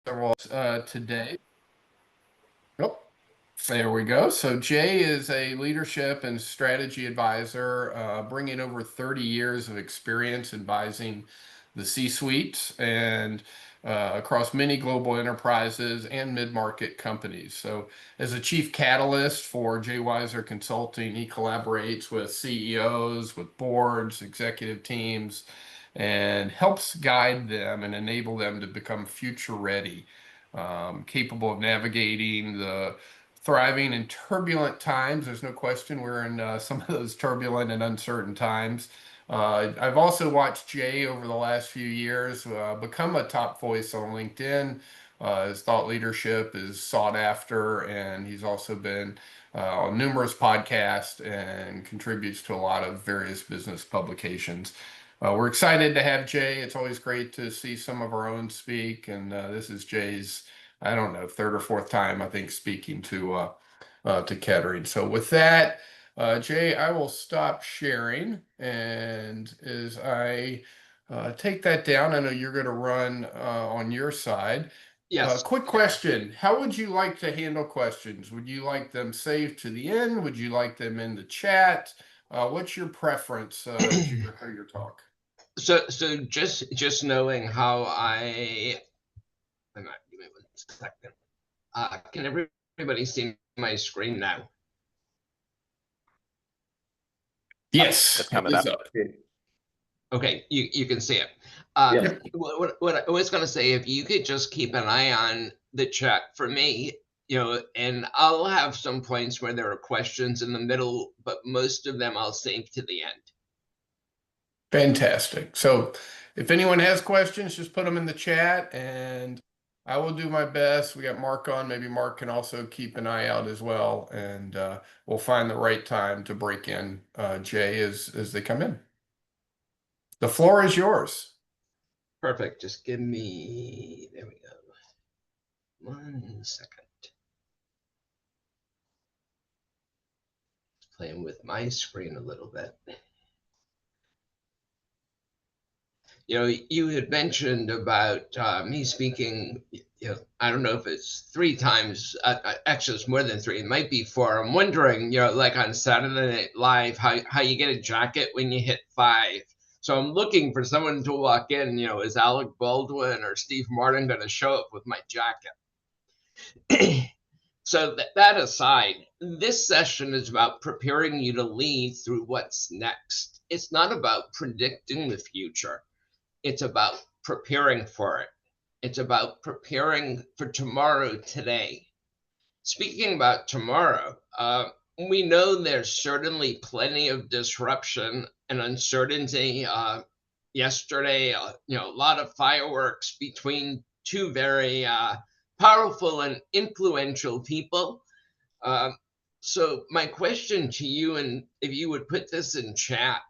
several today. Oh, there we go. So Jay is a leadership and strategy advisor, bringing over 30 years of experience advising the C-suite and across many global enterprises and mid-market companies. So as a chief catalyst for Jay Weiser Consulting, he collaborates with CEOs, with boards, executive teams, and helps guide them and enable them to become future ready, capable of navigating the thriving in turbulent times. There's no question we're in some of those turbulent and uncertain times. I've also watched Jay over the last few years become a top voice on LinkedIn. His thought leadership is sought after, and he's also been on numerous podcasts and contributes to a lot of various business publications. We're excited to have Jay. It's always great to see some of our own speak, and this is Jay's, I don't know, third or fourth time, I think, speaking to Kettering. So with that, Jay, I will stop sharing, and as I take that down, I know you're going to run on your side. Yes. Quick question. How would you like to handle questions? Would you like them saved to the end? Would you like them in the chat? What's your preference as you hear your talk? So just knowing how hang on, give me 1 second. Can everybody see my screen now? Yes, It's it coming is up. up. Okay, you can see it. Yep. What I was going to say, if you could just keep an eye on the chat for me, and I'll have some points where there are questions in the middle, but most of them I'll save to the end. Fantastic. So if anyone has questions, just put them in the chat and I will do my best. We got Mark on. Maybe Mark can also keep an eye out as well. And we'll find the right time to break in Jay as they come in. The floor is yours. Perfect. Just give me, there we go. 1 second. Playing with my screen a little bit. You had mentioned about me speaking, I don't know if it's 3 times, actually it's more than 3, it might be 4. I'm wondering, like on Saturday Night Live, how you get a jacket when you hit 5. So I'm looking for someone to walk in, is Alec Baldwin or Steve Martin going to show up with my jacket? So that aside, this session is about preparing you to lead through what's next. It's not about predicting the future. It's about preparing for it. It's about preparing for tomorrow today. Speaking about tomorrow, we know there's certainly plenty of disruption and uncertainty. Yesterday, a lot of fireworks between two very powerful and influential people. So my question to you, and if you would put this in chat,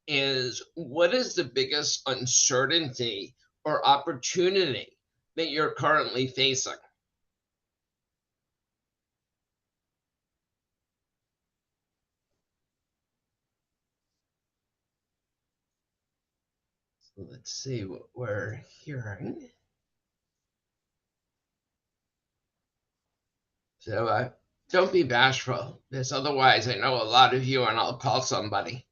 is what is the biggest uncertainty or opportunity that you're currently facing? So let's see what we're hearing. So don't be bashful, because otherwise I know a lot of you and I'll call somebody.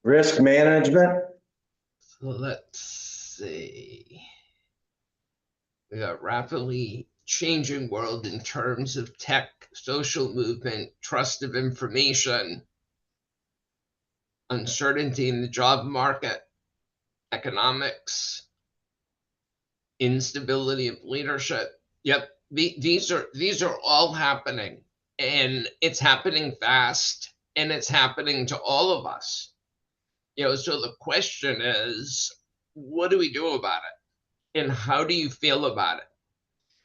Risk management. So let's see. We got rapidly changing world in terms of tech, social movement, trust of information, uncertainty in the job market, economics, instability of leadership. Yep, these are all happening, and it's happening fast, and it's happening to all of us. So the question is, what do we do about it? And how do you feel about it?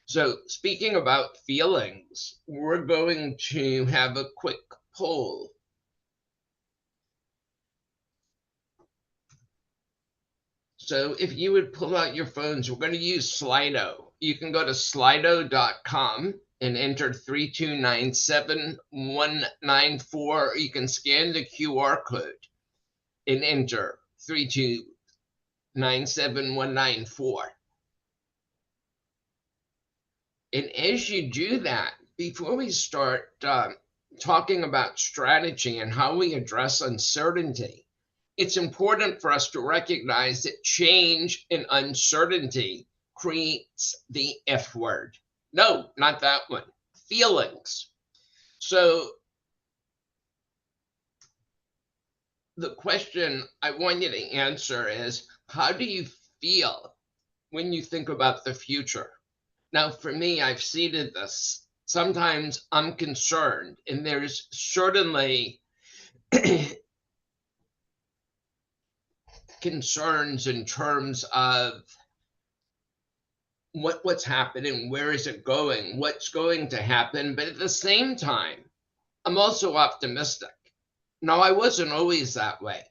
So speaking about feelings, we're going to have a quick poll. So if you would pull out your phones, we're going to use Slido. You can go to slido.com and enter 3297194. You can scan the QR code and enter 3297194. 97194. And as you do that, before we start talking about strategy and how we address uncertainty, it's important for us to recognize that change and uncertainty creates the F word. No, not that one. Feelings. So the question I want you to answer is, how do you feel when you think about the future? Now, for me, I've seeded this. Sometimes I'm concerned, and there's certainly concerns in terms of what's happening, where is it going, what's going to happen. But at the same time, I'm also optimistic. Now, I wasn't always that way.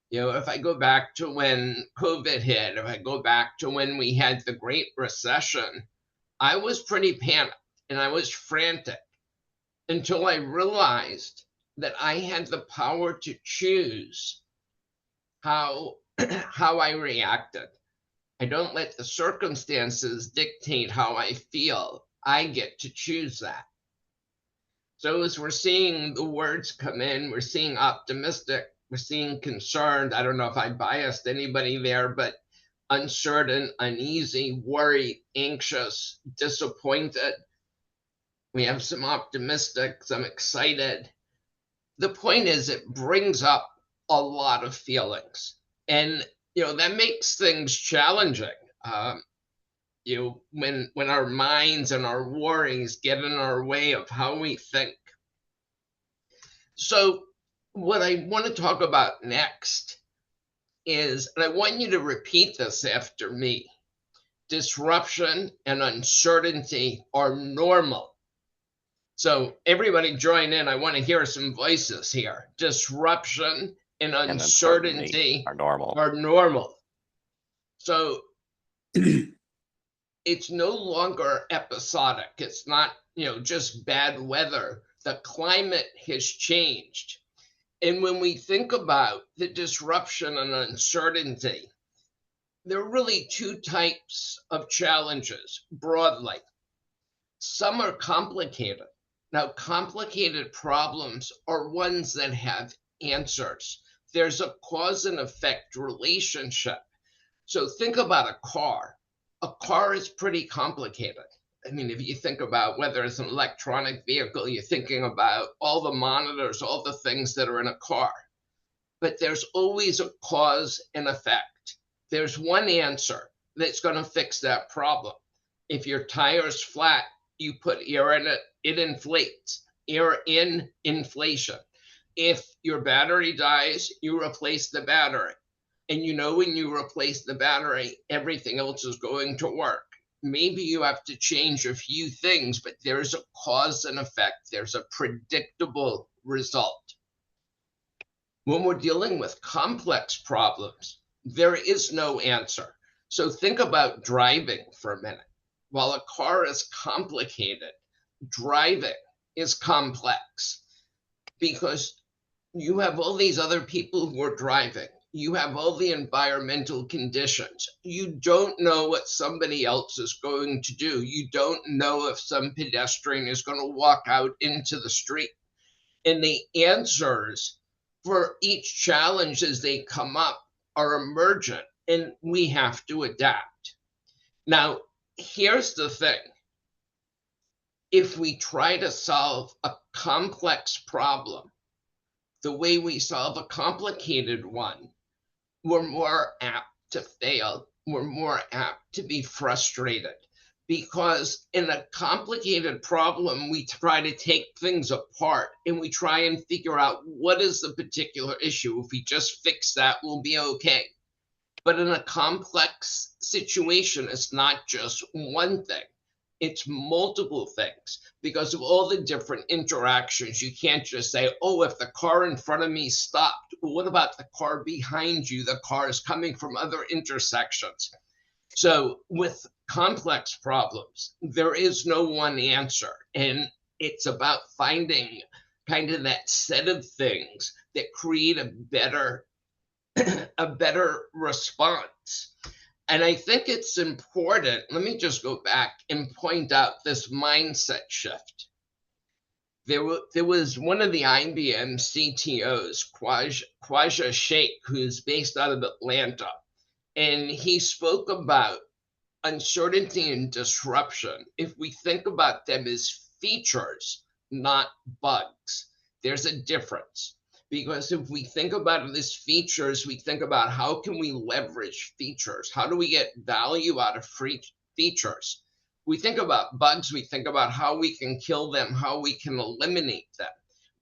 If I go back to when COVID hit, if I go back to when we had the Great Recession, I was pretty panicked and I was frantic until I realized that I had the power to choose how I reacted. I don't let the circumstances dictate how I feel. I get to choose that. So as we're seeing the words come in, we're seeing optimistic, we're seeing concerned. I don't know if I biased anybody there, but uncertain, uneasy, worried, anxious, disappointed. We have some optimistic, some excited. The point is, it brings up a lot of feelings. And, that makes things challenging. When our minds and our worries get in our way of how we think. So what I want to talk about next is, and I want you to repeat this after me, disruption and uncertainty are normal. So everybody join in. I want to hear some voices here. Disruption and uncertainty are normal. Are normal. So it's no longer episodic. It's not, just bad weather. The climate has changed. And when we think about the disruption and uncertainty, there are really two types of challenges broadly. Some are complicated. Now, complicated problems are ones that have answers. There's a cause and effect relationship. So think about a car. A car is pretty complicated. I mean, if you think about whether it's an electronic vehicle, you're thinking about all the monitors, all the things that are in a car. But there's always a cause and effect. There's one answer that's going to fix that problem. If your tire's flat, you put air in it, it inflates. Air in, inflation. If your battery dies, you replace the battery. And when you replace the battery, everything else is going to work. Maybe you have to change a few things, but there's a cause and effect. There's a predictable result. When we're dealing with complex problems, there is no answer. So think about driving for a minute. While a car is complicated, driving is complex because you have all these other people who are driving. You have all the environmental conditions. You don't know what somebody else is going to do. You don't know if some pedestrian is going to walk out into the street. And the answers for each challenge as they come up are emergent, and we have to adapt. Now, here's the thing. If we try to solve a complex problem the way we solve a complicated one, we're more apt to fail. We're more apt to be frustrated because in a complicated problem, we try to take things apart and we try and figure out what is the particular issue. If we just fix that, we'll be okay. But in a complex situation, it's not just one thing. It's multiple things because of all the different interactions. You can't just say, oh, if the car in front of me stopped, well, what about the car behind you? The car is coming from other intersections. So with complex problems, there is no one answer. And it's about finding kind of that set of things that create a better a better response. And I think it's important. Let me just go back and point out this mindset shift. There was one of the IBM CTOs, Khwaja Sheikh, who's based out of Atlanta, and he spoke about uncertainty and disruption. If we think about them as features, not bugs, there's a difference. Because if we think about it as features, we think about how can we leverage features? How do we get value out of free features? We think about bugs, we think about how we can kill them, how we can eliminate them.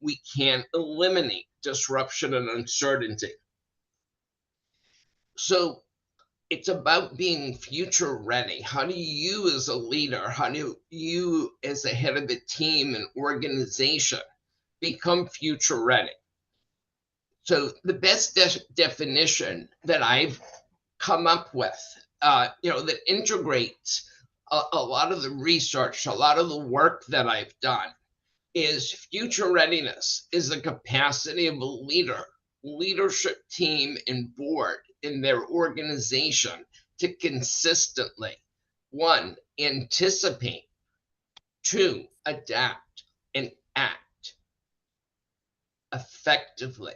We can't eliminate disruption and uncertainty. So it's about being future ready. How do you as a leader, how do you as a head of a team and organization become future ready? So the best definition that I've come up with, that integrates a lot of the research, a lot of the work that I've done, is future readiness is the capacity of a leader, leadership team, and board in their organization to consistently, 1, anticipate, 2, adapt, and act effectively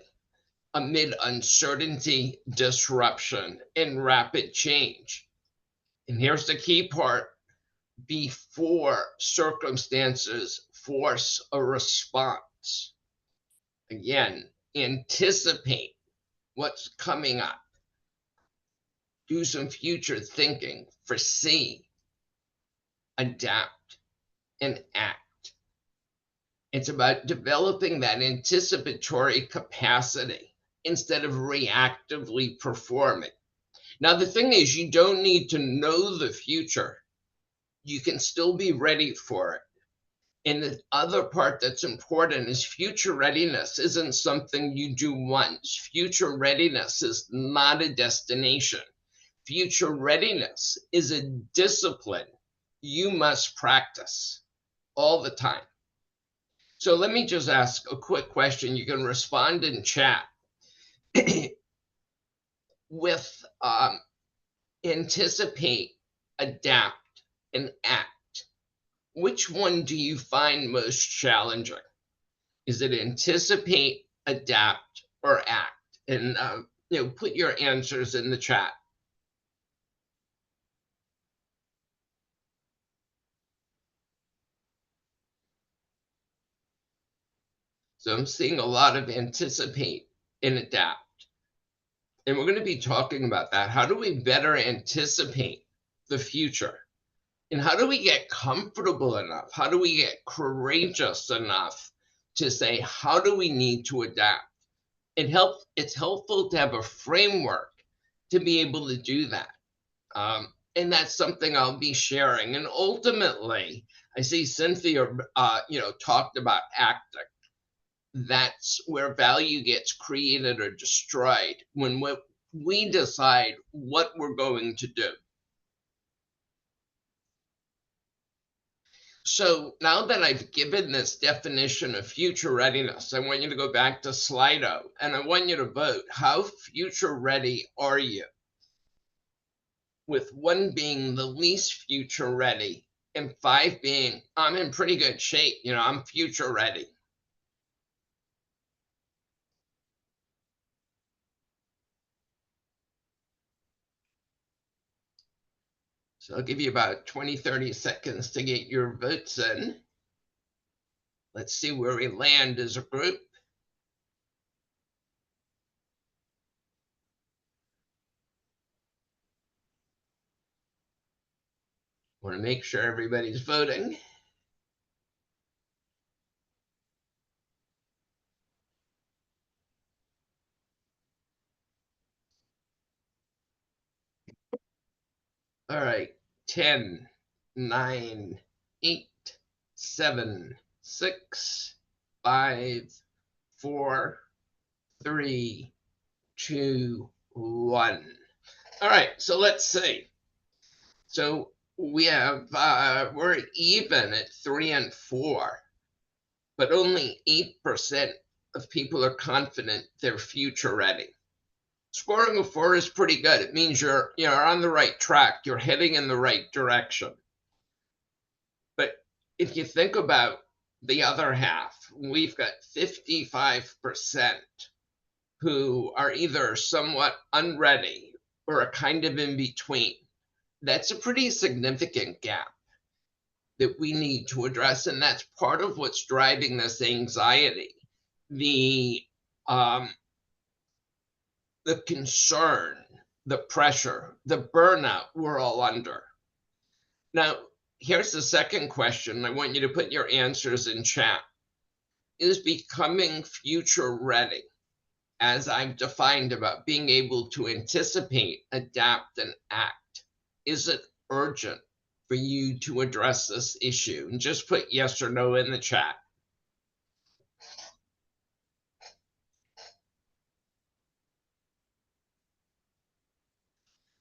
amid uncertainty, disruption, and rapid change. And here's the key part: before circumstances force a response. Again, anticipate what's coming up. Do some future thinking, foresee, adapt, and act. It's about developing that anticipatory capacity instead of reactively performing. Now, the thing is, you don't need to know the future. You can still be ready for it. And the other part that's important is future readiness isn't something you do once. Future readiness is not a destination. Future readiness is a discipline you must practice all the time. So let me just ask a quick question. You can respond in chat. With anticipate, adapt, and act, which one do you find most challenging? Is it anticipate, adapt, or act? And put your answers in the chat. So I'm seeing a lot of anticipate and adapt. And we're going to be talking about that. How do we better anticipate the future? And how do we get comfortable enough? How do we get courageous enough to say, how do we need to adapt? It's helpful to have a framework to be able to do that. And that's something I'll be sharing. And ultimately, I see Cynthia, talked about acting. That's where value gets created or destroyed when we decide what we're going to do. So now that I've given this definition of future readiness, I want you to go back to Slido and I want you to vote. How future ready are you? With 1 being the least future ready and 5 being, I'm in pretty good shape. I'm future ready. So I'll give you about 20, 30 seconds to get your votes in. Let's see where we land as a group. Want to make sure everybody's voting. All right, 10, 9, 8, 7, 6, 5, 4, 3, 2, 1. All right, so let's see. So we have, we're even at 3 and 4, but only 8% of people are confident they're future ready. Scoring a 4 is pretty good. It means you're on the right track. You're heading in the right direction. But if you think about the other half, we've got 55% who are either somewhat unready or a kind of in between. That's a pretty significant gap that we need to address. And that's part of what's driving this anxiety, the concern, the pressure, the burnout we're all under. Now, here's the second question. I want you to put your answers in chat. Is becoming future ready, as I've defined about being able to anticipate, adapt, and act, is it urgent for you to address this issue? And just put yes or no in the chat.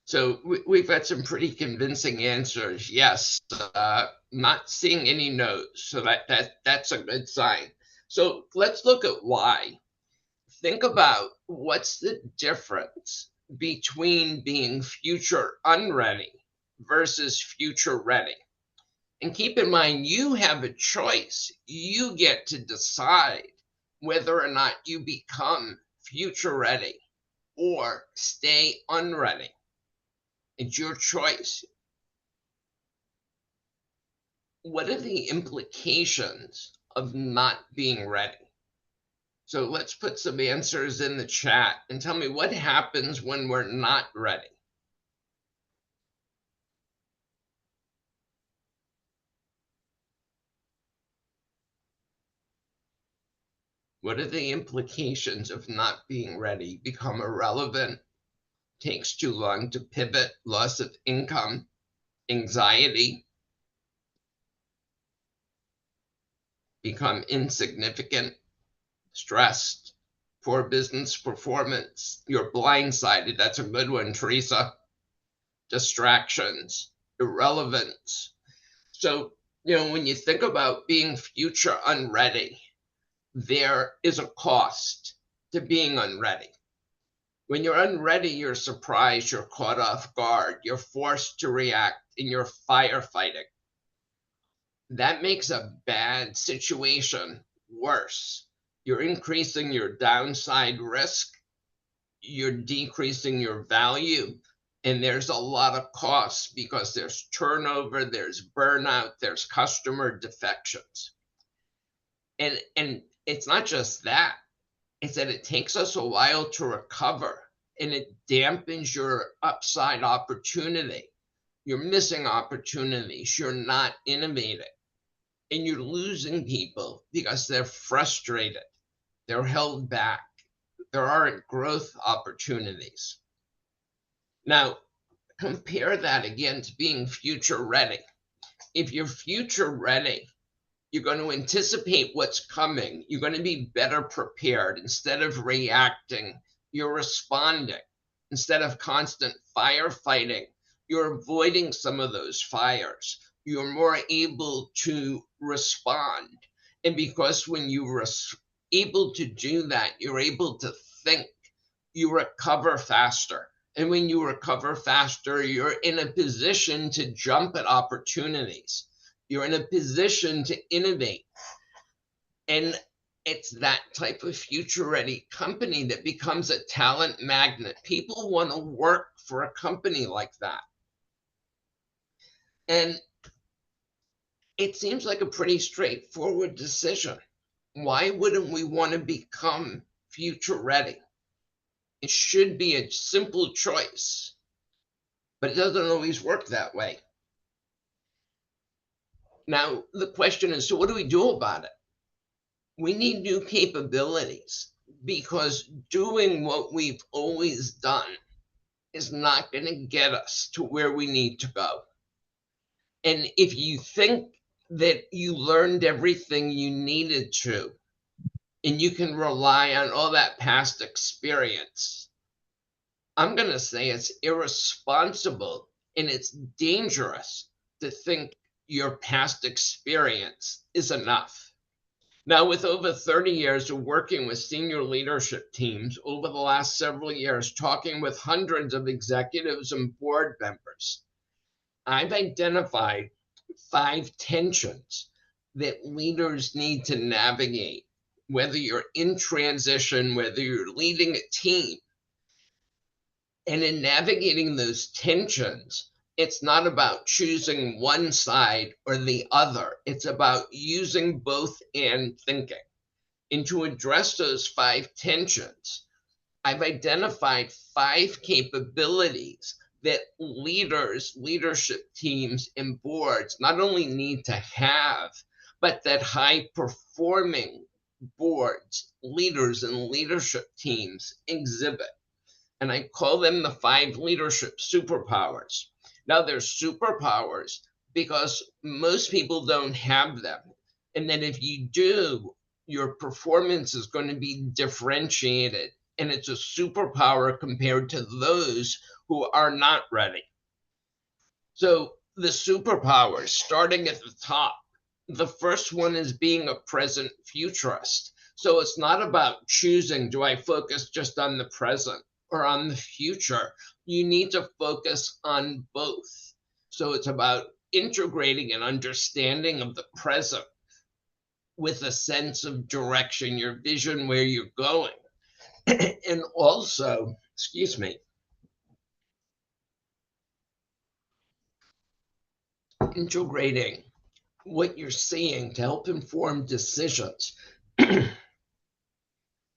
So we've got some pretty convincing answers. Yes, not seeing any no's. So that's a good sign. So let's look at why. Think about what's the difference between being future unready versus future ready. And keep in mind, you have a choice. You get to decide whether or not you become future ready or stay unready. It's your choice. What are the implications of not being ready? So let's put some answers in the chat and tell me what happens when we're not ready. What are the implications of not being ready? Become irrelevant, takes too long to pivot, loss of income, anxiety, become insignificant, stressed, poor business performance, you're blindsided. That's a good one, Teresa. Distractions, irrelevance. So, when you think about being future unready, there is a cost to being unready. When you're unready, you're surprised, you're caught off guard, you're forced to react, and you're firefighting. That makes a bad situation worse. You're increasing your downside risk, you're decreasing your value, and there's a lot of costs because there's turnover, there's burnout, there's customer defections. And it's not just that, it's that it takes us a while to recover, and it dampens your upside opportunity. You're missing opportunities, you're not innovating, and you're losing people because they're frustrated, they're held back, there aren't growth opportunities. Now, compare that again to being future ready. If you're future ready, you're going to anticipate what's coming. You're going to be better prepared. Instead of reacting, you're responding. Instead of constant firefighting, you're avoiding some of those fires. You're more able to respond. And because when you're able to do that, you're able to think, you recover faster. And when you recover faster, you're in a position to jump at opportunities. You're in a position to innovate. And it's that type of future ready company that becomes a talent magnet. People want to work for a company like that. And it seems like a pretty straightforward decision. Why wouldn't we want to become future ready? It should be a simple choice, but it doesn't always work that way. Now, the question is, so what do we do about it? We need new capabilities, because doing what we've always done is not going to get us to where we need to go. And if you think that you learned everything you needed to, and you can rely on all that past experience, I'm going to say it's irresponsible and it's dangerous to think your past experience is enough. Now, with over 30 years of working with senior leadership teams over the last several years, talking with hundreds of executives and board members, I've identified 5 tensions that leaders need to navigate, whether you're in transition, whether you're leading a team. And in navigating those tensions, it's not about choosing one side or the other. It's about using both and thinking. And to address those 5 tensions, I've identified 5 capabilities that leaders, leadership teams, and boards not only need to have, but that high performing boards, leaders, and leadership teams exhibit. And I call them the 5 leadership superpowers. Now, they're superpowers because most people don't have them. And then if you do, your performance is going to be differentiated. And it's a superpower compared to those who are not ready. So, the superpowers, starting at the top, the first one is being a present futurist. So, it's not about choosing, do I focus just on the present or on the future? You need to focus on both. So it's about integrating an understanding of the present with a sense of direction, your vision, where you're going. And also, excuse me, integrating what you're seeing to help inform decisions. The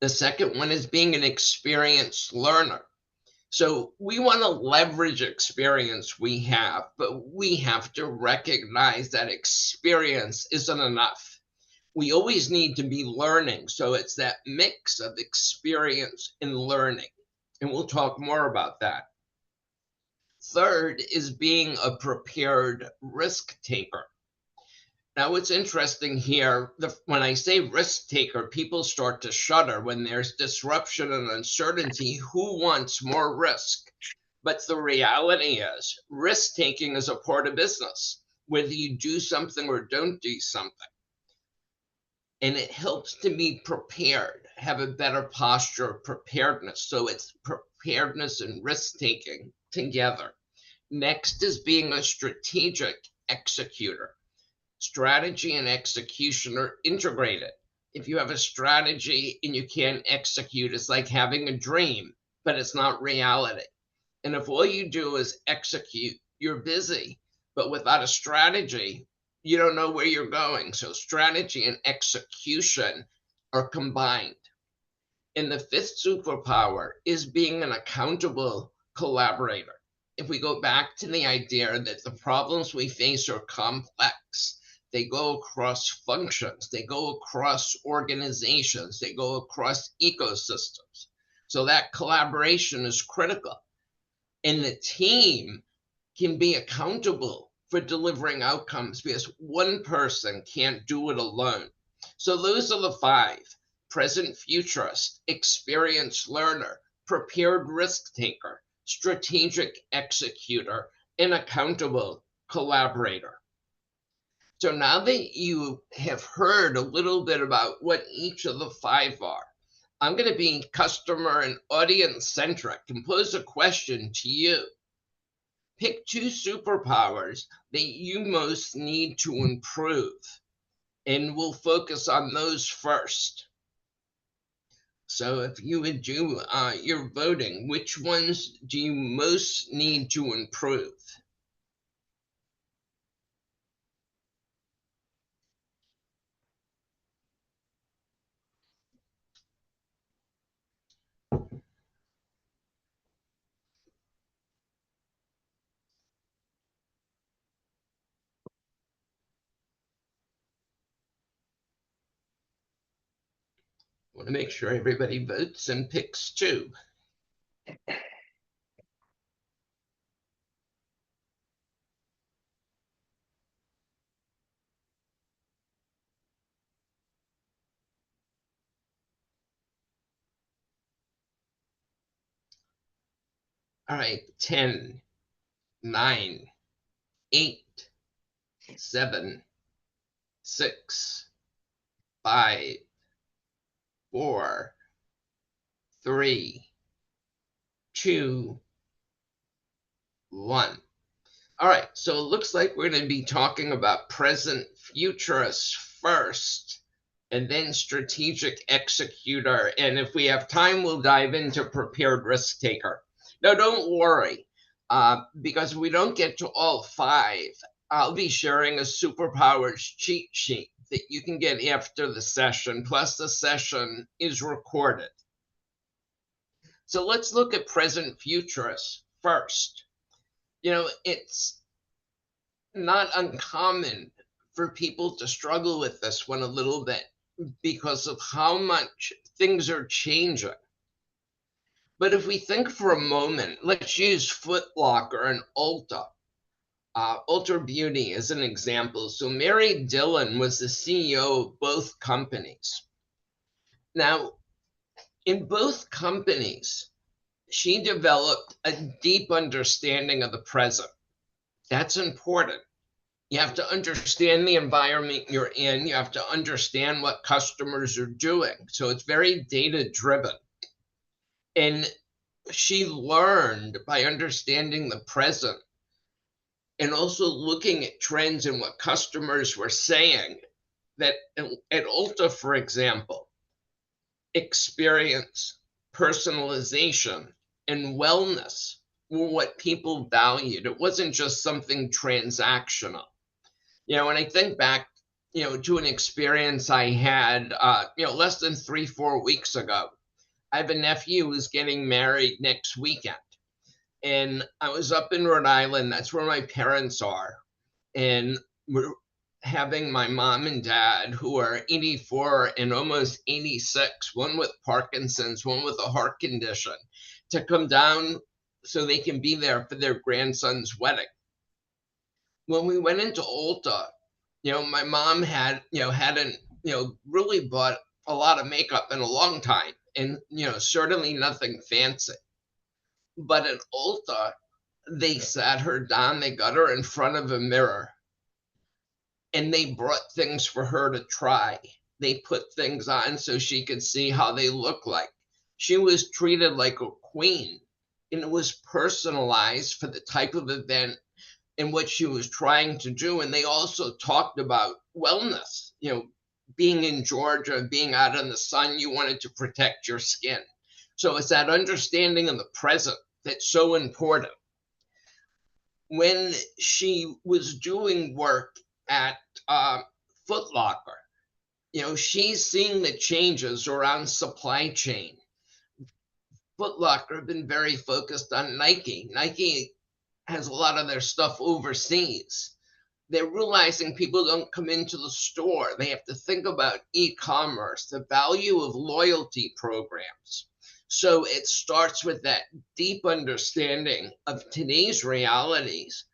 second one is being an experienced learner. So we want to leverage experience we have, but we have to recognize that experience isn't enough. We always need to be learning. So it's that mix of experience and learning. And we'll talk more about that. Third is being a prepared risk taker. Now, what's interesting here, when I say risk taker, people start to shudder when there's disruption and uncertainty. Who wants more risk? But the reality is, risk taking is a part of business, whether you do something or don't do something. And it helps to be prepared, have a better posture of preparedness. So it's preparedness and risk taking together. Next is being a strategic executor. Strategy and execution are integrated. If you have a strategy and you can't execute, it's like having a dream, but it's not reality. And if all you do is execute, you're busy. But without a strategy, you don't know where you're going. So strategy and execution are combined. And the fifth superpower is being an accountable collaborator. If we go back to the idea that the problems we face are complex, they go across functions, they go across organizations, they go across ecosystems. So that collaboration is critical. And the team can be accountable for delivering outcomes because one person can't do it alone. So those are the 5: present futurist, experienced learner, prepared risk taker, strategic executor, and accountable collaborator. So now that you have heard a little bit about what each of the 5 are, I'm going to be customer and audience centric and pose a question to you. Pick 2 superpowers that you most need to improve, and we'll focus on those first. So if you would do your voting, which ones do you most need to improve? I want to make sure everybody votes and picks 2. All right, 10, 9, 8, 7, 6, 5, 4, 3, 2, 1. All right, so it looks like we're going to be talking about present futurists first, and then strategic executor. And if we have time, we'll dive into prepared risk taker. Now, don't worry, because if we don't get to all 5, I'll be sharing a superpowers cheat sheet that you can get after the session, plus the session is recorded. So let's look at present futurists first. It's not uncommon for people to struggle with this one a little bit because of how much things are changing. But if we think for a moment, let's use Foot Locker and Ulta. Ultra Beauty as an example. So Mary Dillon was the CEO of both companies. Now, in both companies, she developed a deep understanding of the present. That's important. You have to understand the environment you're in. You have to understand what customers are doing. So it's very data driven. And she learned by understanding the present and also looking at trends and what customers were saying that at Ulta, for example, experience, personalization, and wellness were what people valued. It wasn't just something transactional. When I think back, to an experience I had, less than 3-4 weeks ago, I have a nephew who's getting married next weekend. And I was up in Rhode Island. That's where my parents are. And we're having my mom and dad, who are 84 and almost 86, one with Parkinson's, one with a heart condition, to come down so they can be there for their grandson's wedding. When we went into Ulta, my mom hadn't, really bought a lot of makeup in a long time, and, certainly nothing fancy. But at Ulta, they sat her down, they got her in front of a mirror, and they brought things for her to try. They put things on so she could see how they look like. She was treated like a queen, and it was personalized for the type of event and what she was trying to do. And they also talked about wellness, being in Georgia, being out in the sun, you wanted to protect your skin. So it's that understanding of the present that's so important. When she was doing work at Foot Locker, she's seeing the changes around supply chain. Foot Locker have been very focused on Nike. Nike has a lot of their stuff overseas. They're realizing people don't come into the store. They have to think about e-commerce, the value of loyalty programs. So it starts with that deep understanding of today's realities,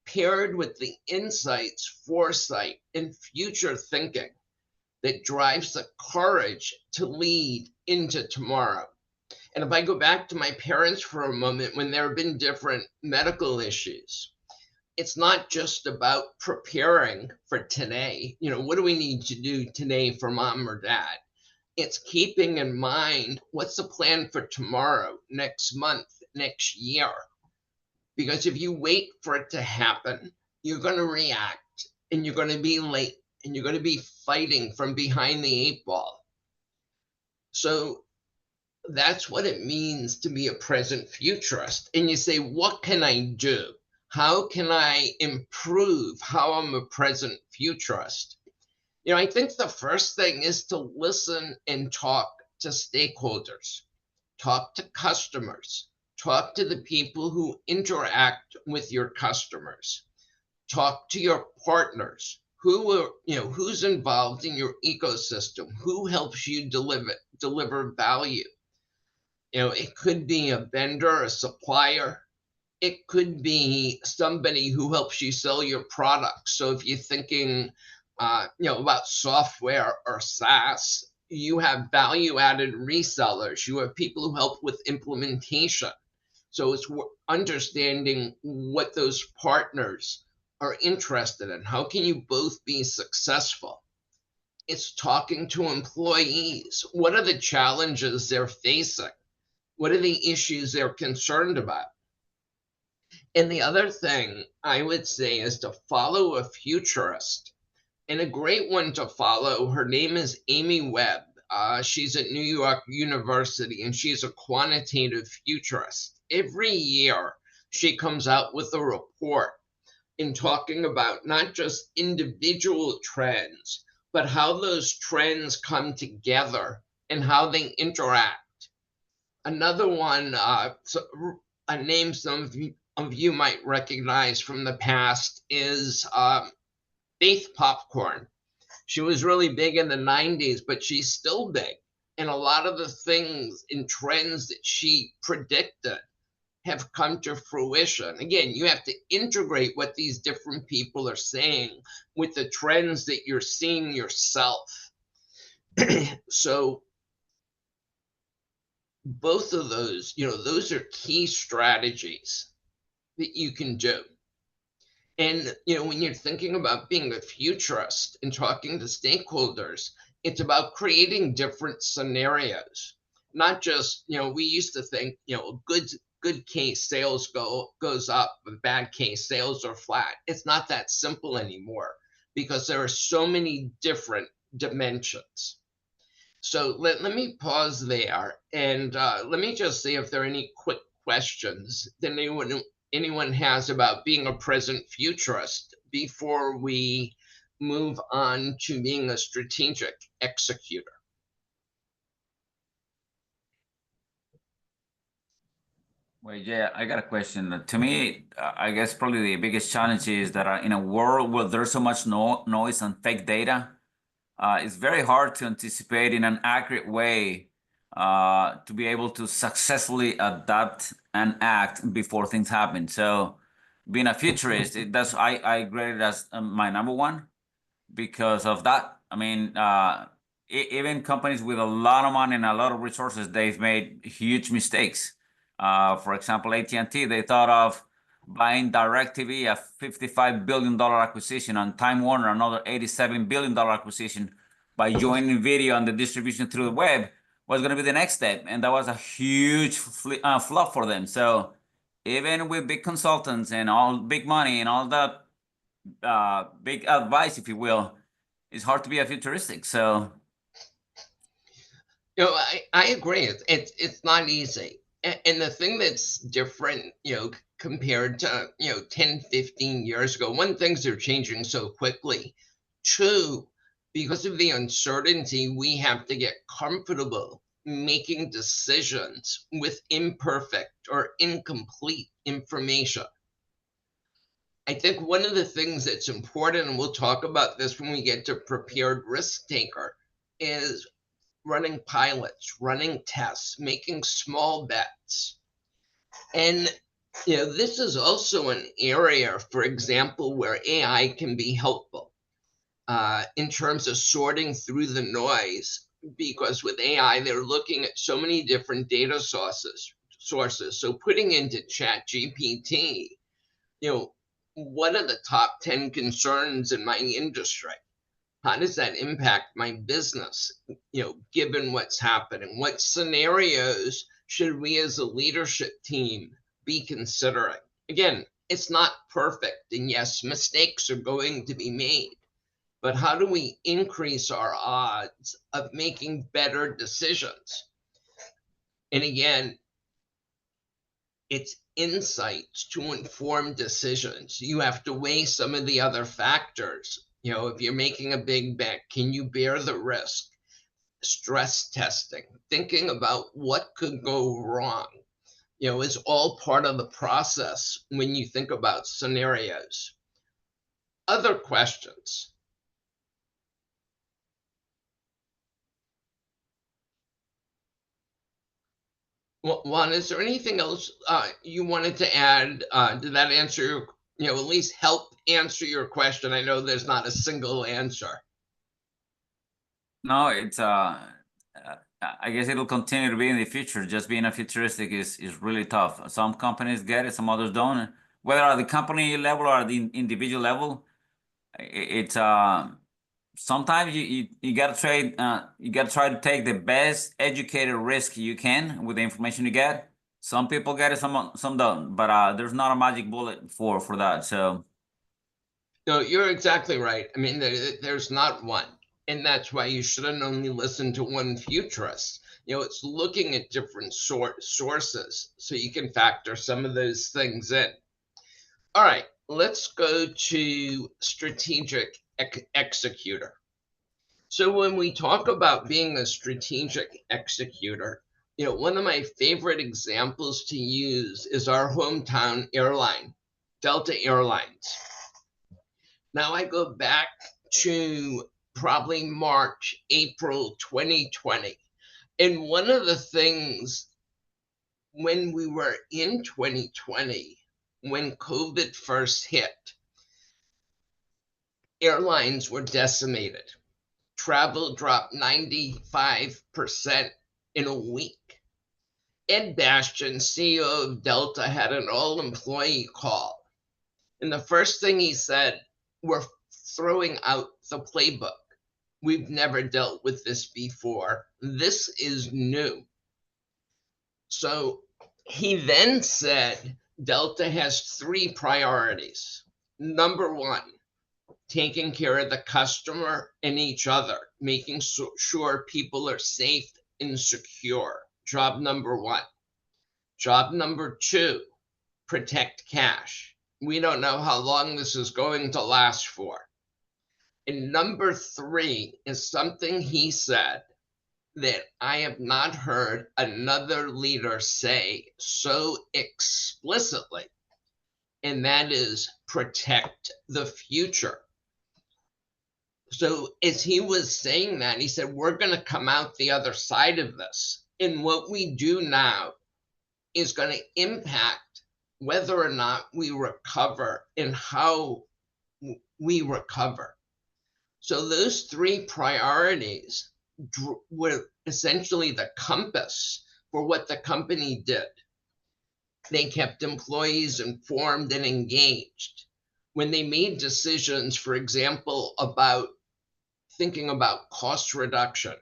paired with the insights, foresight, and future thinking that drives the courage to lead into tomorrow. And if I go back to my parents for a moment, when there have been different medical issues, it's not just about preparing for today. What do we need to do today for mom or dad? It's keeping in mind, what's the plan for tomorrow, next month, next year? Because if you wait for it to happen, you're going to react, and you're going to be late, and you're going to be fighting from behind the 8 ball. So that's what it means to be a present futurist. And you say, what can I do? How can I improve how I'm a present futurist? I think the first thing is to listen and talk to stakeholders, talk to customers, talk to the people who interact with your customers, talk to your partners, who's involved in your ecosystem, who helps you deliver value. It could be a vendor, a supplier. It could be somebody who helps you sell your products. So if you're thinking, about software or SaaS, you have value-added resellers. You have people who help with implementation. So it's understanding what those partners are interested in. How can you both be successful? It's talking to employees. What are the challenges they're facing? What are the issues they're concerned about? And the other thing I would say is to follow a futurist. And a great one to follow, her name is Amy Webb. She's at New York University, and she's a quantitative futurist. Every year, she comes out with a report in talking about not just individual trends, but how those trends come together and how they interact. Another one, a name some of you might recognize from the past is Faith Popcorn. She was really big in the 90s, but she's still big. And a lot of the things and trends that she predicted have come to fruition. Again, you have to integrate what these different people are saying with the trends that you're seeing yourself. So both of those, those are key strategies that you can do. And, when you're thinking about being a futurist and talking to stakeholders, it's about creating different scenarios. Not just, we used to think, good case sales goes up, but bad case sales are flat. It's not that simple anymore because there are so many different dimensions. So let me pause there and let me just see if there are any quick questions that anyone has about being a present futurist before we move on to being a strategic executor. Well, yeah, I got a question. To me, I guess probably the biggest challenge is that in a world where there's so much noise and fake data, it's very hard to anticipate in an accurate way to be able to successfully adapt and act before things happen. So being a futurist, I grade it as my number one because of that. I mean, even companies with a lot of money and a lot of resources, they've made huge mistakes. For example, AT&T, they thought of buying DirecTV, a $55 billion acquisition, and Time Warner, another $87 billion acquisition, by joining video and the distribution through the web was going to be the next step. And that was a huge flop for them. So even with big consultants and all big money and all that big advice, if you will, it's hard to be a futuristic. So I agree. It's not easy. And the thing that's different, compared to, 10, 15 years ago, one, things are changing so quickly. Two, because of the uncertainty, we have to get comfortable making decisions with imperfect or incomplete information. I think one of the things that's important, and we'll talk about this when we get to prepared risk taker, is running pilots, running tests, making small bets. And this is also an area, for example, where AI can be helpful in terms of sorting through the noise, because with AI, they're looking at so many different data sources. So putting into Chat GPT, what are the top 10 concerns in my industry? How does that impact my business, given what's happening? What scenarios should we as a leadership team be considering? Again, it's not perfect. And yes, mistakes are going to be made. But how do we increase our odds of making better decisions? And again, it's insights to inform decisions. You have to weigh some of the other factors. If you're making a big bet, can you bear the risk? Stress testing, thinking about what could go wrong, is all part of the process when you think about scenarios. Other questions? Well, Juan, is there anything else you wanted to add? Did that answer at least help answer your question? I know there's not a single answer. no, it's I guess it'll continue to be in the future. Just being a futuristic is really tough. Some companies get it, some others don't. Whether at the company level or at the individual level, it's sometimes you gotta try to take the best educated risk you can with the information you get. Some people get it, some don't, but there's not a magic bullet for that. So No, you're exactly right. I mean, there's not one. And that's why you shouldn't only listen to one futurist. It's looking at different sources so you can factor some of those things in. All right, let's go to strategic executor. So when we talk about being a strategic executor, one of my favorite examples to use is our hometown airline, Delta Airlines. Now I go back to probably March, April 2020. And one of the things when we were in 2020, when COVID first hit, airlines were decimated. Travel dropped 95% in a week. Ed Bastian, CEO of Delta, had an all-employee call. And the first thing he said, we're throwing out the playbook. We've never dealt with this before. This is new. So he then said, Delta has 3 priorities. Number 1, taking care of the customer and each other, making sure people are safe and secure. Job number 1. Job number 2, protect cash. We don't know how long this is going to last for. And number 3 is something he said that I have not heard another leader say so explicitly, and that is protect the future. So as he was saying that, he said, we're going to come out the other side of this. And what we do now is going to impact whether or not we recover and how we recover. So those 3 priorities were essentially the compass for what the company did. They kept employees informed and engaged. When they made decisions, for example, about thinking about cost reduction,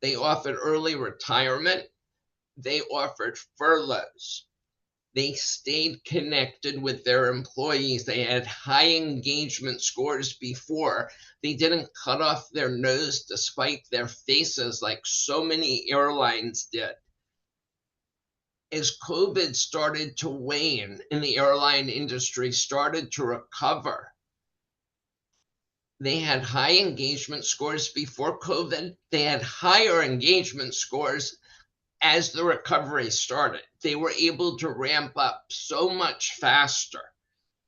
they offered early retirement, they offered furloughs. They stayed connected with their employees. They had high engagement scores before. They didn't cut off their nose despite their faces like so many airlines did. As COVID started to wane and the airline industry started to recover, they had high engagement scores before COVID. They had higher engagement scores as the recovery started. They were able to ramp up so much faster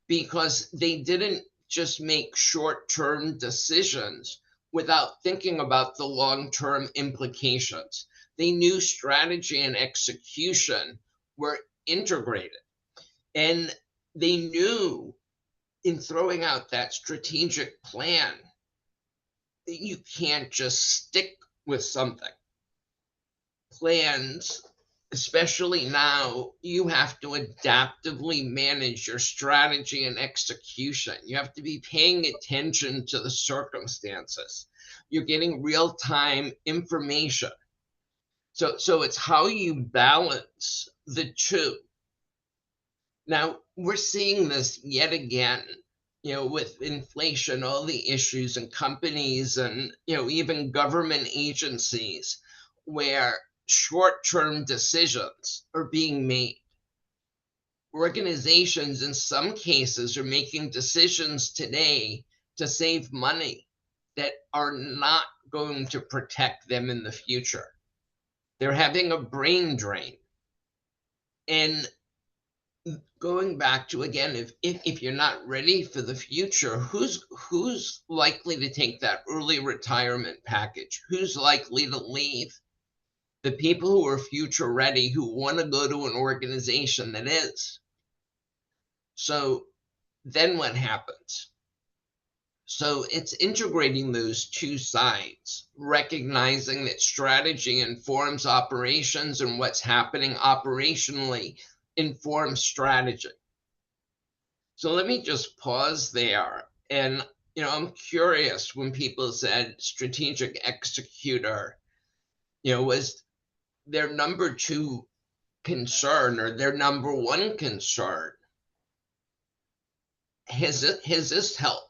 because they didn't just make short-term decisions without thinking about the long-term implications. They knew strategy and execution were integrated. And they knew in throwing out that strategic plan that you can't just stick with something. Plans, especially now, you have to adaptively manage your strategy and execution. You have to be paying attention to the circumstances. You're getting real-time information. So it's how you balance the 2. Now, we're seeing this yet again, with inflation, all the issues in companies and, even government agencies where short-term decisions are being made. Organizations, in some cases, are making decisions today to save money that are not going to protect them in the future. They're having a brain drain. And going back to, again, if you're not ready for the future, who's likely to take that early retirement package? Who's likely to leave? The people who are future ready, who want to go to an organization that is. So then what happens? So it's integrating those 2 sides, recognizing that strategy informs operations and what's happening operationally informs strategy. So let me just pause there. And I'm curious when people said strategic executor, was their number two concern or their number one concern. Has this helped?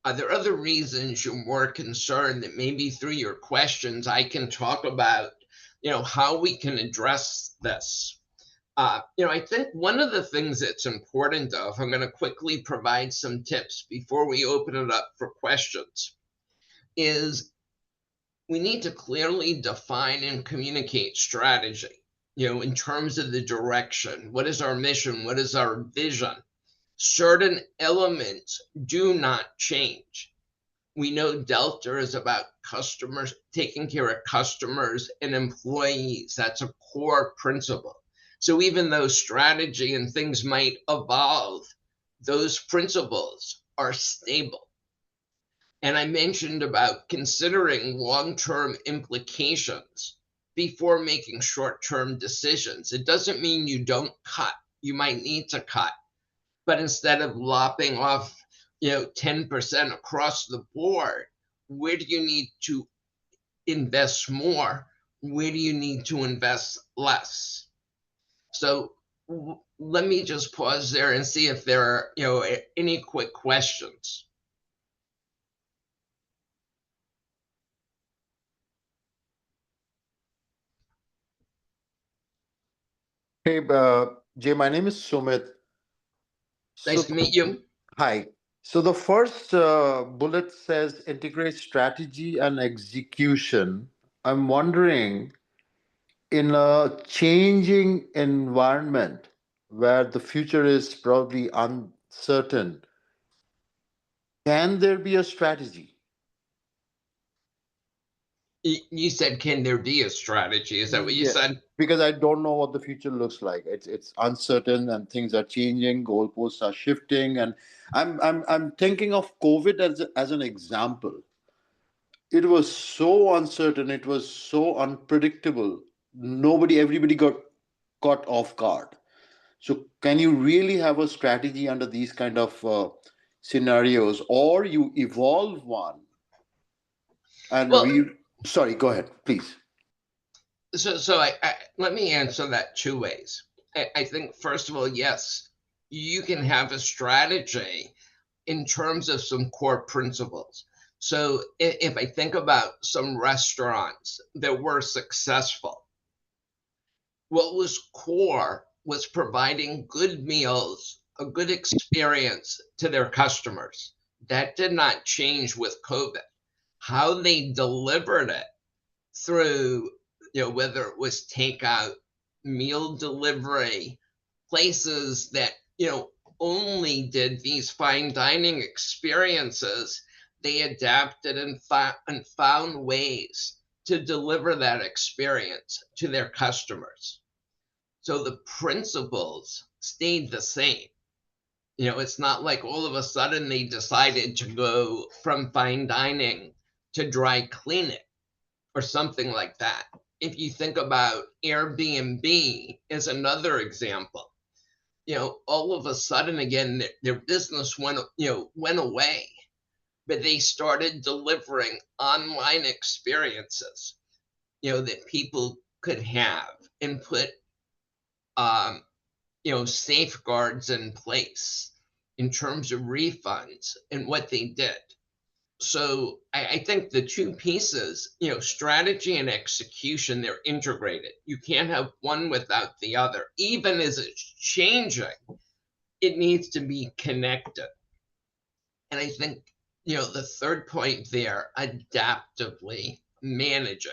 Are there other reasons you're more concerned that maybe through your questions I can talk about, how we can address this? I think one of the things that's important, though, if I'm going to quickly provide some tips before we open it up for questions, is we need to clearly define and communicate strategy, in terms of the direction. What is our mission? What is our vision? Certain elements do not change. We know Delta is about customers, taking care of customers and employees. That's a core principle. So even though strategy and things might evolve, those principles are stable. And I mentioned about considering long-term implications before making short-term decisions. It doesn't mean you don't cut. You might need to cut. But instead of lopping off, 10% across the board, where do you need to invest more? Where do you need to invest less? So let me just pause there and see if there are, any quick questions. Hey, Jay, my name is Sumit. Nice to meet you. Hi. So the first bullet says integrate strategy and execution. I'm wondering, in a changing environment where the future is probably uncertain, can there be a strategy? You said, can there be a strategy? Is that what you said? Because I don't know what the future looks like. It's uncertain and things are changing, goalposts are shifting, and I'm thinking of COVID as an example. It was so uncertain, it was so unpredictable. Everybody got caught off guard. So can you really have a strategy under these kind of scenarios, or you evolve one and Well, sorry, go ahead, please. so I let me answer that two ways. I think, first of all, yes, you can have a strategy in terms of some core principles. So if I think about some restaurants that were successful, what was core was providing good meals, a good experience to their customers. That did not change with COVID. How they delivered it through, whether it was takeout, meal delivery, places that, only did these fine dining experiences, they adapted and found ways to deliver that experience to their customers. So the principles stayed the same. It's not like all of a sudden they decided to go from fine dining to dry cleaning or something like that. If you think about Airbnb as another example, all of a sudden again their business went away, but they started delivering online experiences, that people could have and put safeguards in place in terms of refunds and what they did. So I think the two pieces, strategy and execution, they're integrated. You can't have one without the other. Even as it's changing, it needs to be connected. And I think, the third point there, adaptively managing,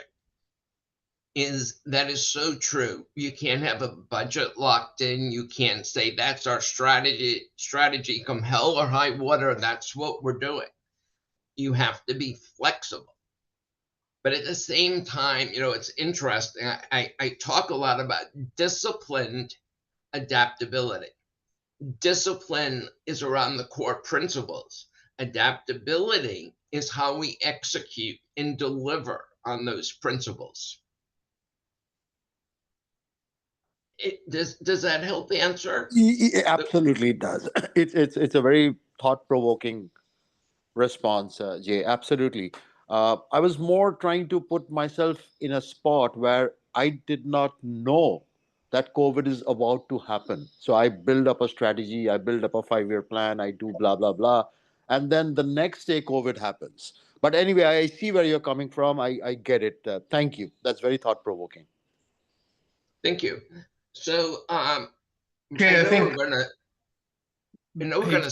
is so true. You can't have a budget locked in. You can't say that's our strategy come hell or high water, that's what we're doing. You have to be flexible. But at the same time, it's interesting. I talk a lot about disciplined adaptability. Discipline is around the core principles. Adaptability is how we execute and deliver on those principles. Does that help answer? Absolutely, it does. It's a very thought-provoking response, Jay. Absolutely. I was more trying to put myself in a spot where I did not know that COVID is about to happen. So I build up a strategy, I build up a 5-year plan, I do blah, blah, blah. And then the next day, COVID happens. But anyway, I see where you're coming from. I get it. Thank you. That's very thought-provoking. Thank you. So Jay, I I know think we're hey, gonna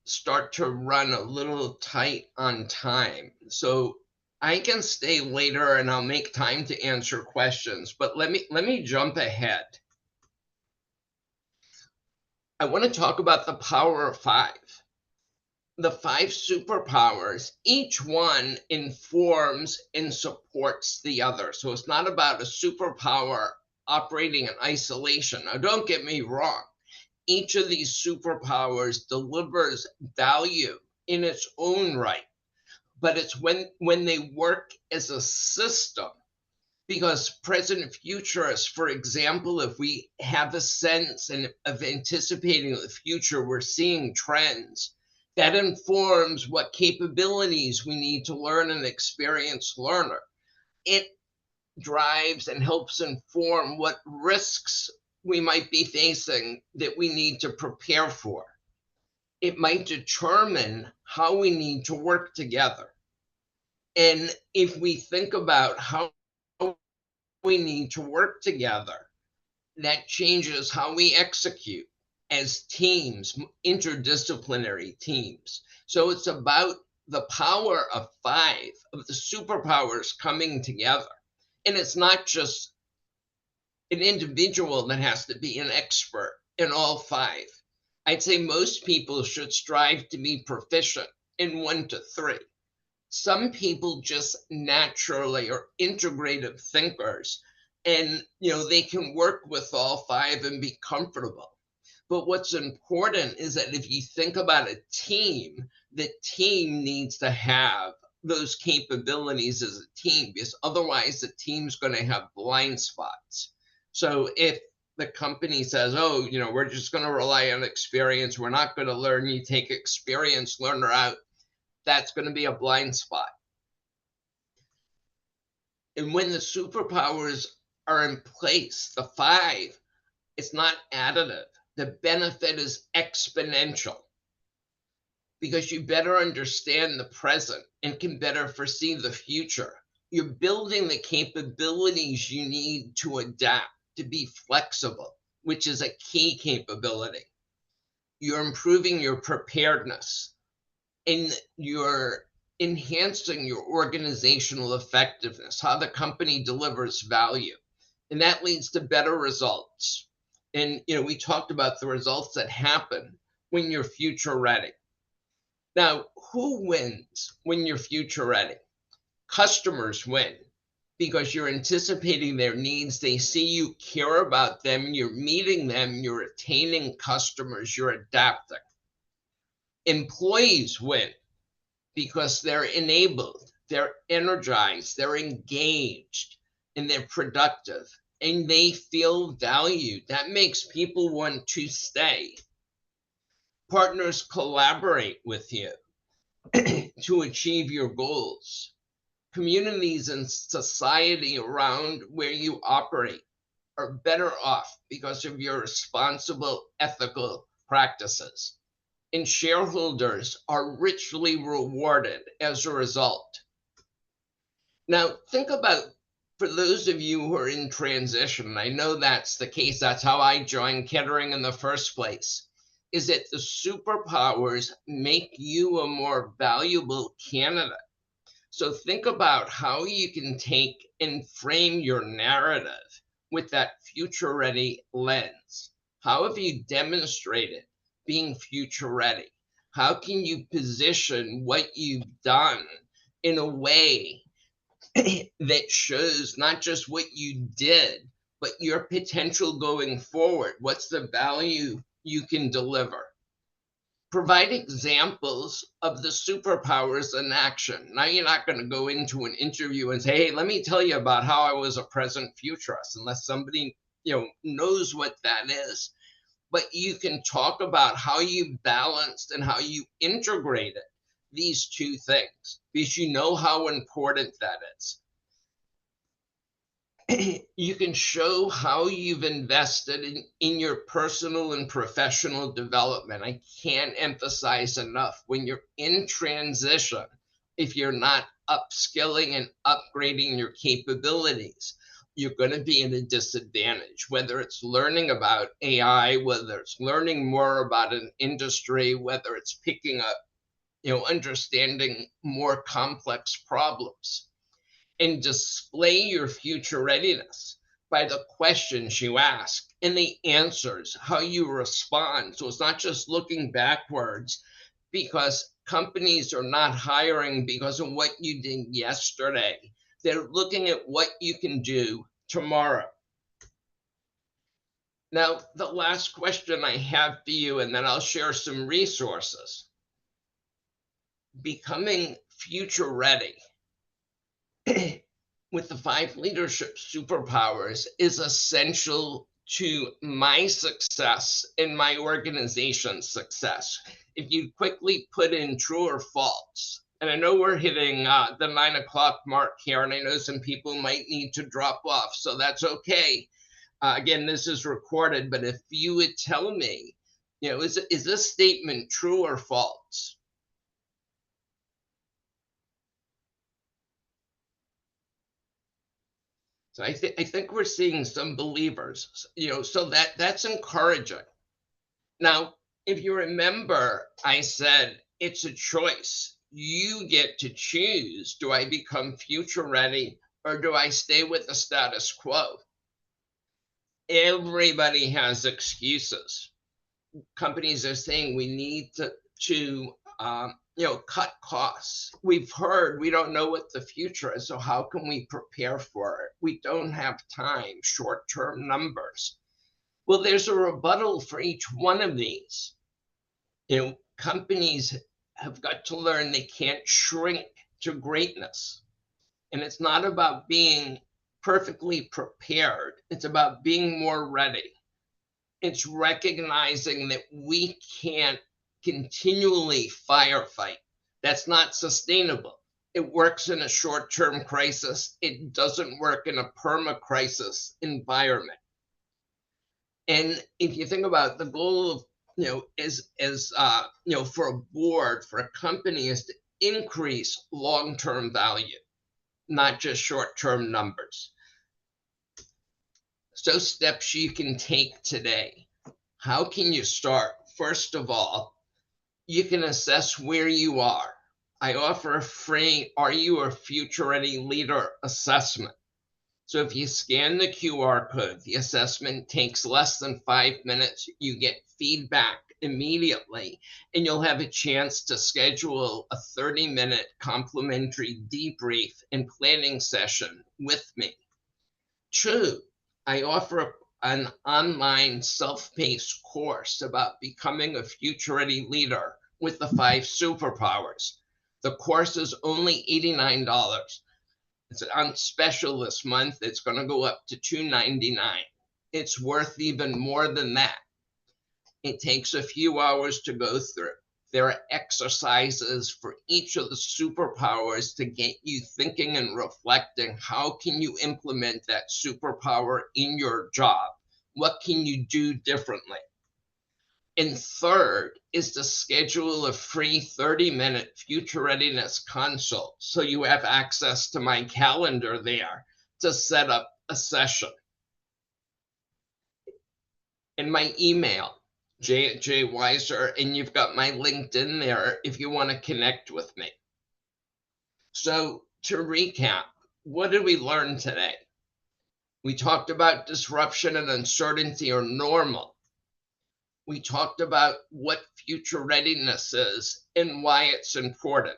start to run a little tight on time. So I can stay later and I'll make time to answer questions, but let me jump ahead. I want to talk about the power of 5. The 5 superpowers, each one informs and supports the other. So it's not about a superpower operating in isolation. Now, don't get me wrong. Each of these superpowers delivers value in its own right, but it's when they work as a system. Because present futurists, for example, if we have a sense of anticipating the future, we're seeing trends that informs what capabilities we need to learn an experienced learner. It drives and helps inform what risks we might be facing that we need to prepare for. It might determine how we need to work together. And if we think about how we need to work together, that changes how we execute as teams, interdisciplinary teams. So it's about the power of 5, of the superpowers coming together. And it's not just an individual that has to be an expert in all 5. I'd say most people should strive to be proficient in 1 to 3. Some people just naturally are integrative thinkers, and they can work with all 5 and be comfortable. But what's important is that if you think about a team, the team needs to have those capabilities as a team, because otherwise the team's going to have blind spots. So if the company says, oh, we're just going to rely on experience, we're not going to learn, you take experienced learner out, that's going to be a blind spot. And when the superpowers are in place, the 5, it's not additive. The benefit is exponential because you better understand the present and can better foresee the future. You're building the capabilities you need to adapt, to be flexible, which is a key capability. You're improving your preparedness, and you're enhancing your organizational effectiveness, how the company delivers value. And that leads to better results. And, we talked about the results that happen when you're future ready. Now, who wins when you're future ready? Customers win because you're anticipating their needs. They see you care about them, you're meeting them, you're retaining customers, you're adapting. Employees win because they're enabled, they're energized, they're engaged, and they're productive, and they feel valued. That makes people want to stay. Partners collaborate with you to achieve your goals. Communities and society around where you operate are better off because of your responsible ethical practices. And shareholders are richly rewarded as a result. Now, think about, for those of you who are in transition, I know that's the case, that's how I joined Kettering in the first place, is that the superpowers make you a more valuable candidate. So think about how you can take and frame your narrative with that future ready lens. How have you demonstrated being future ready? How can you position what you've done in a way that shows not just what you did, but your potential going forward? What's the value you can deliver? Provide examples of the superpowers in action. Now, you're not going to go into an interview and say, hey, let me tell you about how I was a present futurist, unless somebody knows what that is. but you can talk about how you balanced and how you integrated these two things because you know how important that is. You can show how you've invested in your personal and professional development. I can't emphasize enough, when you're in transition, if you're not upskilling and upgrading your capabilities, you're going to be at a disadvantage, whether it's learning about AI, whether it's learning more about an industry, whether it's picking up, understanding more complex problems. And display your future readiness by the questions you ask and the answers, how you respond. So it's not just looking backwards, because companies are not hiring because of what you did yesterday. They're looking at what you can do tomorrow. Now, the last question I have for you, and then I'll share some resources. Becoming future ready with the 5 leadership superpowers is essential to my success and my organization's success. If you quickly put in true or false, and I know we're hitting the 9 o'clock mark here, and I know some people might need to drop off, so that's okay. Again, this is recorded, but if you would tell me, is this statement true or false? So I think we're seeing some believers, so that's encouraging. Now, if you remember, I said it's a choice. You get to choose. Do I become future ready, or do I stay with the status quo? Everybody has excuses. Companies are saying we need to cut costs. We've heard we don't know what the future is, so how can we prepare for it? We don't have time, short-term numbers. Well, there's a rebuttal for each one of these. Companies have got to learn they can't shrink to greatness. And it's not about being perfectly prepared. It's about being more ready. It's recognizing that we can't continually firefight. That's not sustainable. It works in a short-term crisis. It doesn't work in a perma-crisis environment. And if you think about the goal of, for a board, for a company, is to increase long-term value, not just short-term numbers. So steps you can take today. How can you start? First of all, you can assess where you are. I offer a free Are You a Future Ready Leader assessment. So if you scan the QR code, the assessment takes less than 5 minutes. You get feedback immediately, and you'll have a chance to schedule a 30-minute complimentary debrief and planning session with me. 2, I offer an online self-paced course about becoming a future-ready leader with the 5 superpowers. The course is only $89. It's on special this month. It's going to go up to $299. It's worth even more than that. It takes a few hours to go through. There are exercises for each of the superpowers to get you thinking and reflecting. How can you implement that superpower in your job? What can you do differently? And third is to schedule a free 30-minute future readiness consult, so you have access to my calendar there to set up a session. And my email, j@weiser, and you've got my LinkedIn there if you want to connect with me. So to recap, what did we learn today? We talked about disruption and uncertainty are normal. We talked about what future readiness is and why it's important.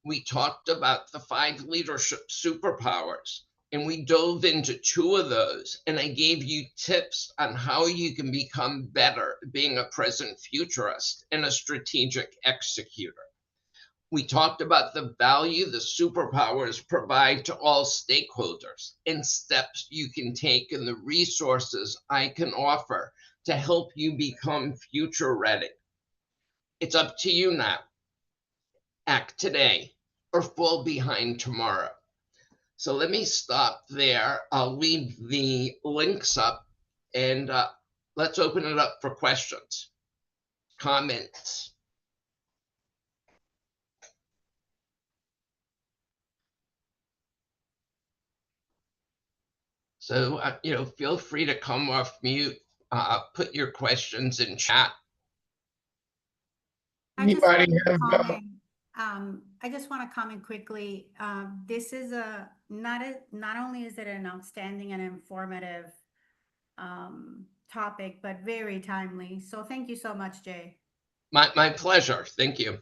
We talked about the 5 leadership superpowers, and we dove into 2 of those, and I gave you tips on how you can become better being a present futurist and a strategic executor. We talked about the value the superpowers provide to all stakeholders and steps you can take and the resources I can offer to help you become future ready. It's up to you now. Act today or fall behind tomorrow. So let me stop there. I'll leave the links up and let's open it up for questions, comments. So, feel free to come off mute, put your questions in chat. I just Anybody want to have, comment. I just want to comment quickly. This is not only is it an outstanding and informative topic, but very timely. So thank you so much, Jay. My pleasure. Thank you.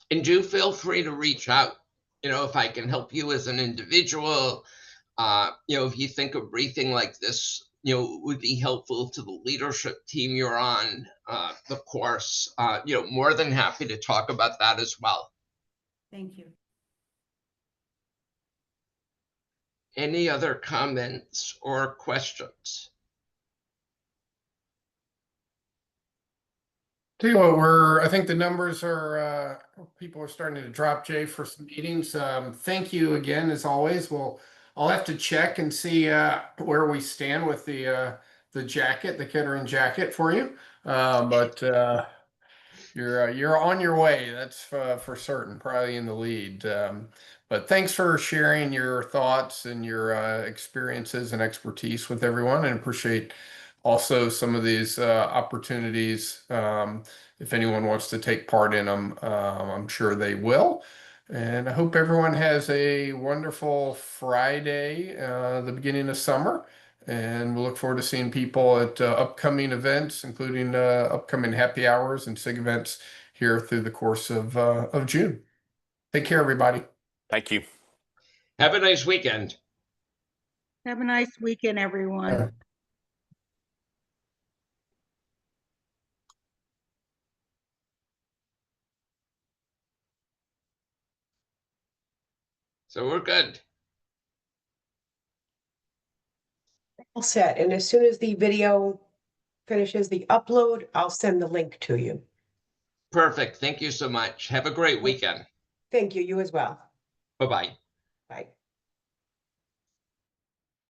And do feel free to reach out. If I can help you as an individual, if you think a briefing like this, would be helpful to the leadership team you're on, the course, more than happy to talk about that as well. Thank you. Any other comments or questions? tell you what, I think the numbers are, people are starting to drop, Jay, for some meetings. Thank you again, as always. I'll have to check and see where we stand with the jacket, the Kettering jacket for you. But you're on your way. That's for certain, probably in the lead. But thanks for sharing your thoughts and your experiences and expertise with everyone, and appreciate also some of these opportunities. If anyone wants to take part in them, I'm sure they will. And I hope everyone has a wonderful Friday, the beginning of summer. And we'll look forward to seeing people at upcoming events, including upcoming happy hours and SIG events here through the course of June. Take care, everybody. Thank you. Have a nice weekend. Have a nice weekend, everyone. So we're good. All set. And as soon as the video finishes the upload, I'll send the link to you. Perfect. Thank you so much. Have a great weekend. Thank you. You as well. Bye-bye. Bye.